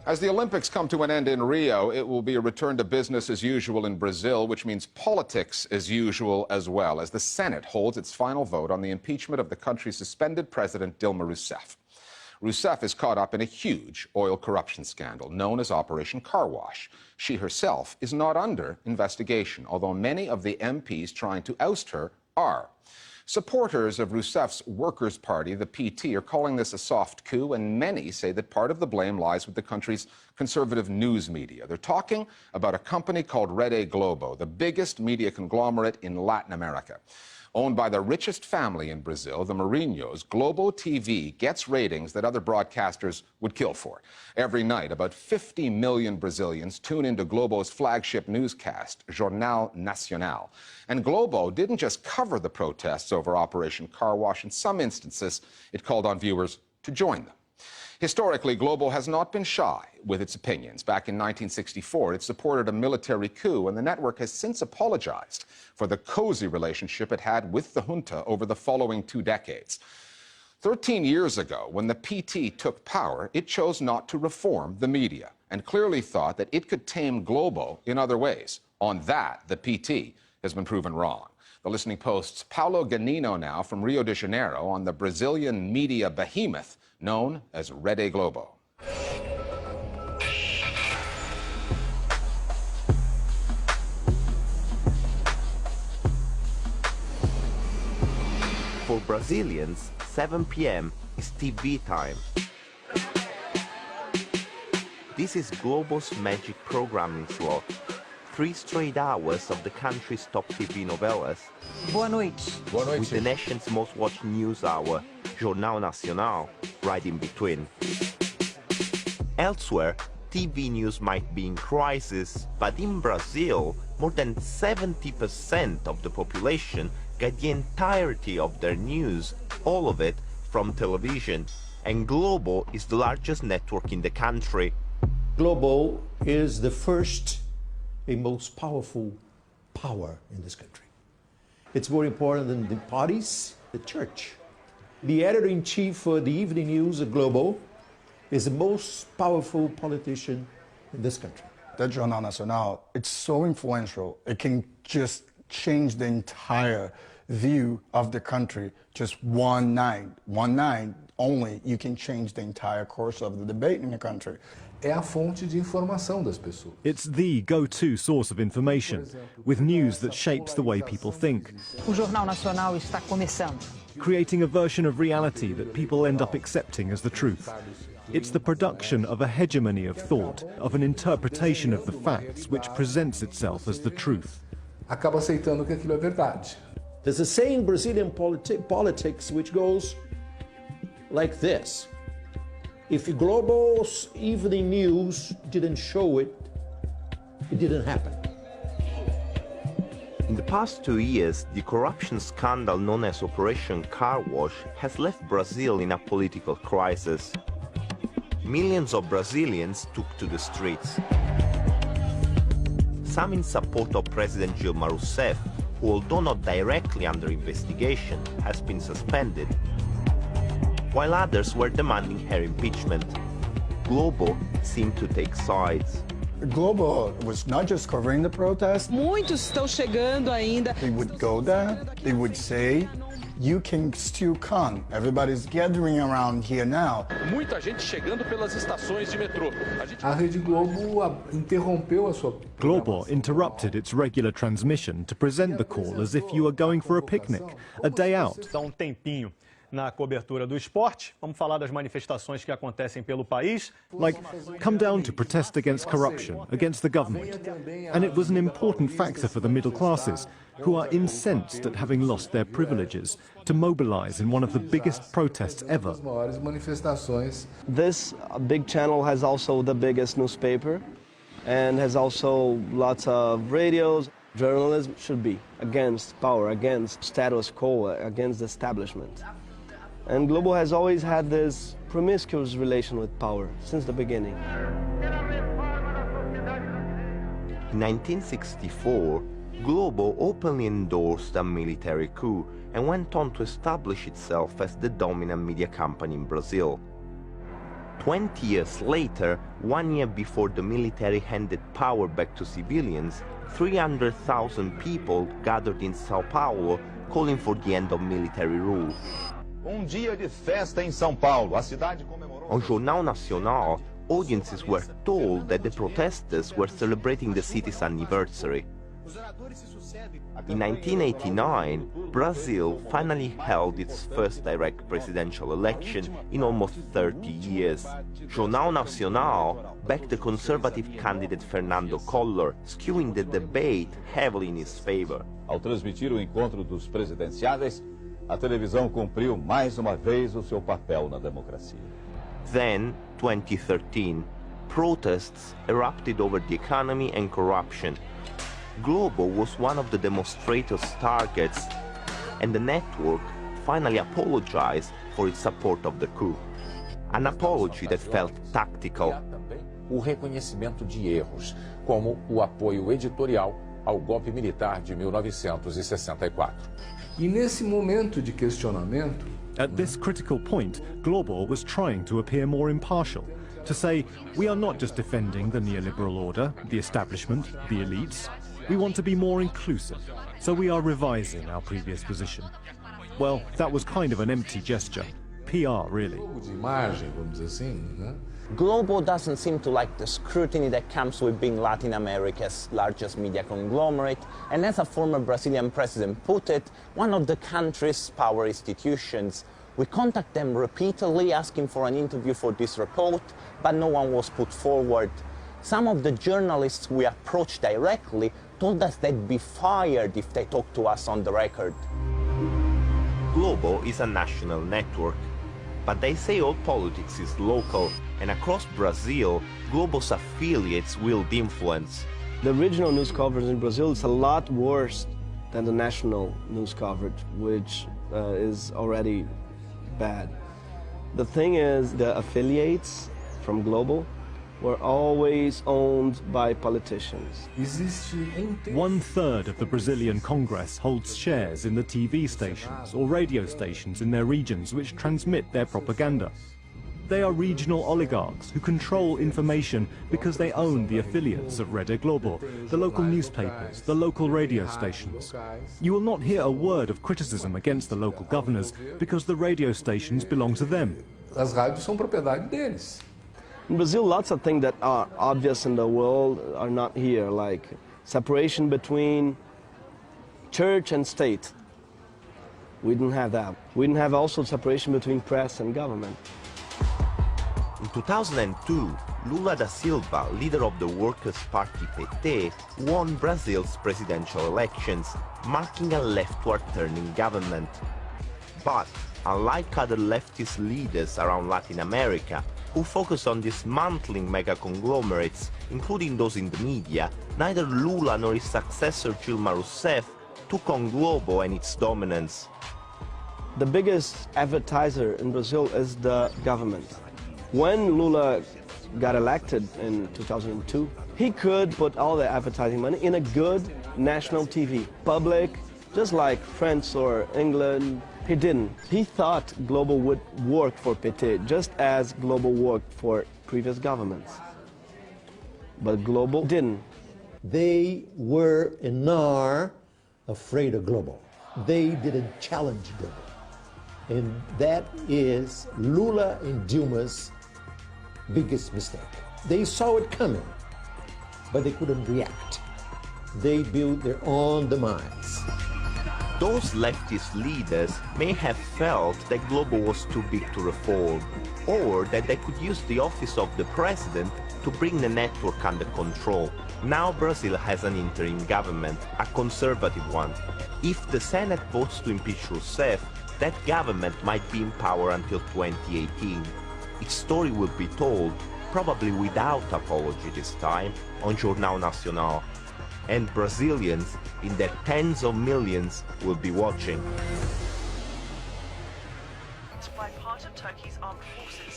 As the Olympics come to an end in Rio, it will be a return to business as usual in Brazil, which means politics as usual as well, as the Senate holds its final vote on the impeachment of the country's suspended president, Dilma Rousseff. Rousseff is caught up in a huge oil corruption scandal known as Operation Car Wash. She herself is not under investigation, although many of the MPs trying to oust her are. Supporters of Rousseff's Workers' Party, the PT, are calling this a soft coup, and many say that part of the blame lies with the country's conservative news media. They're talking about a company called Rede Globo, the biggest media conglomerate in Latin America. Owned by the richest family in Brazil, the Marinhos, Globo TV gets ratings that other broadcasters would kill for. Every night, about 50 million Brazilians tune into Globo's flagship newscast, Jornal Nacional. And Globo didn't just cover the protests over Operation Car Wash. In some instances, it called on viewers to join them. Historically, Globo has not been shy with its opinions. Back in 1964, it supported a military coup, and the network has since apologized for the cozy relationship it had with the junta over the following 2 decades. 13 years ago, when the PT took power, it chose not to reform the media and clearly thought that it could tame Globo in other ways. On that, the PT has been proven wrong. The Listening Post's Paulo Ganino now from Rio de Janeiro on the Brazilian media behemoth known as Rede Globo. For Brazilians, 7 p.m. is TV time. This is Globo's magic programming slot. 3 straight hours of the country's top TV novelas. Boa noite. Boa noite. With the nation's most watched news hour, Jornal Nacional, right in between. Elsewhere, TV news might be in crisis, but in Brazil, more than 70% of the population get the entirety of their news, all of it from television. And Globo is the largest network in the country. Globo is the first and most powerful power in this country. It's more important than the parties, the church. The editor-in-chief for the evening news of Globo is the most powerful politician in this country. The Jornal Nacional, it's so influential. It can just change the entire view of the country. Just one night only, you can change the entire course of the debate in the country. É a fonte de informação das pessoas. It's the go-to source of information, with news that shapes the way people think. O Jornal Nacional está começando. Creating a version of reality that people end up accepting as the truth. It's the production of a hegemony of thought, of an interpretation of the facts which presents itself as the truth. Acaba aceitando que aquilo é verdade. There's a saying in Brazilian politics which goes like this. If Globo's evening news didn't show it, it didn't happen. In the past 2 years, the corruption scandal known as Operation Car Wash has left Brazil in a political crisis. Millions of Brazilians took to the streets. Some in support of President Dilma Rousseff, who, although not directly under investigation, has been suspended, while others were demanding her impeachment. Globo seemed to take sides. Globo was not just covering the protest. Muitos estão chegando ainda. They would go there, they would say, you can still come. Everybody's gathering around here now. Muita gente chegando pelas estações de metrô. A Rede Globo interrompeu a sua Globo interrupted its regular transmission to present the call as if you were going for a picnic, a day out. Dá tempinho na cobertura do esporte. Vamos falar das manifestações que acontecem pelo país. Like, come down to protest against corruption, against the government. And it was an important factor for the middle classes, who are incensed at having lost their privileges, to mobilize in one of the biggest protests ever. This big channel has also the biggest newspaper and has also lots of radios. Journalism should be against power, against status quo, against the establishment. And Globo has always had this promiscuous relation with power since the beginning. In 1964, Globo openly endorsed a military coup and went on to establish itself as the dominant media company in Brazil. 20 years later, 1 year before the military handed power back to civilians, 300,000 people gathered in São Paulo calling for the end of military rule. Dia de festa em São Paulo. A cidade comemorou. On Jornal Nacional, audiences were told that the protesters were celebrating the city's anniversary. In 1989, Brazil finally held its first direct presidential election in almost 30 years. Jornal Nacional backed the conservative candidate Fernando Collor, skewing the debate heavily in his favor. Ao transmitir o encontro dos presidenciáveis, a televisão cumpriu mais uma vez o seu papel na democracia. Then, 2013, protests erupted over the economy and corruption. Globo was one of the demonstrators' targets, and the network finally apologized for its support of the coup. An apology that felt tactical. O reconhecimento de erros, como o apoio editorial ao golpe militar de 1964. E nesse momento de questionamento, at this critical point, Globo was trying to appear more impartial, to say, we are not just defending the neoliberal order, the establishment, the elites. We want to be more inclusive, so we are revising our previous position. Well, that was kind of an empty gesture. PR, really. de imagem, vamos dizer assim, né? Globo doesn't seem to like the scrutiny that comes with being Latin America's largest media conglomerate, and as a former Brazilian president put it, one of the country's power institutions. We contacted them repeatedly asking for an interview for this report, but no one was put forward. Some of the journalists we approached directly told us they'd be fired if they talked to us on the record. Globo is a national network, but they say all politics is local, and across Brazil, Globo's affiliates wield influence. The regional news coverage in Brazil is a lot worse than the national news coverage, which is already bad. The thing is, the affiliates from Globo were always owned by politicians. 1/3 of the Brazilian Congress holds shares in the TV stations or radio stations in their regions which transmit their propaganda. They are regional oligarchs who control information because they own the affiliates of Rede Globo, the local newspapers, the local radio stations. You will not hear a word of criticism against the local governors because the radio stations belong to them. As rádios são propriedade deles. In Brazil, lots of things that are obvious in the world are not here, like separation between church and state. We didn't have that. We didn't have also separation between press and government. In 2002, Lula da Silva, leader of the Workers' Party PT, won Brazil's presidential elections, marking a leftward-turning government. But, unlike other leftist leaders around Latin America, who focus on dismantling mega-conglomerates, including those in the media, neither Lula nor his successor Dilma Rousseff took on Globo and its dominance. The biggest advertiser in Brazil is the government. When Lula got elected in 2002, he could put all the advertising money in a good national TV, public, just like France or England. He didn't. He thought Globo would work for PT, just as Globo worked for previous governments. But Globo didn't. They were and are afraid of Globo. They didn't challenge Globo. And that is Lula and Dilma's biggest mistake. They saw it coming, but they couldn't react. They built their own demise. Those leftist leaders may have felt that Globo was too big to reform, or that they could use the office of the president to bring the network under control. Now Brazil has an interim government, a conservative one. If the Senate votes to impeach Rousseff, that government might be in power until 2018. Its story will be told, probably without apology this time, on Jornal Nacional. And Brazilians, in their tens of millions, will be watching. By part of Turkey's armed forces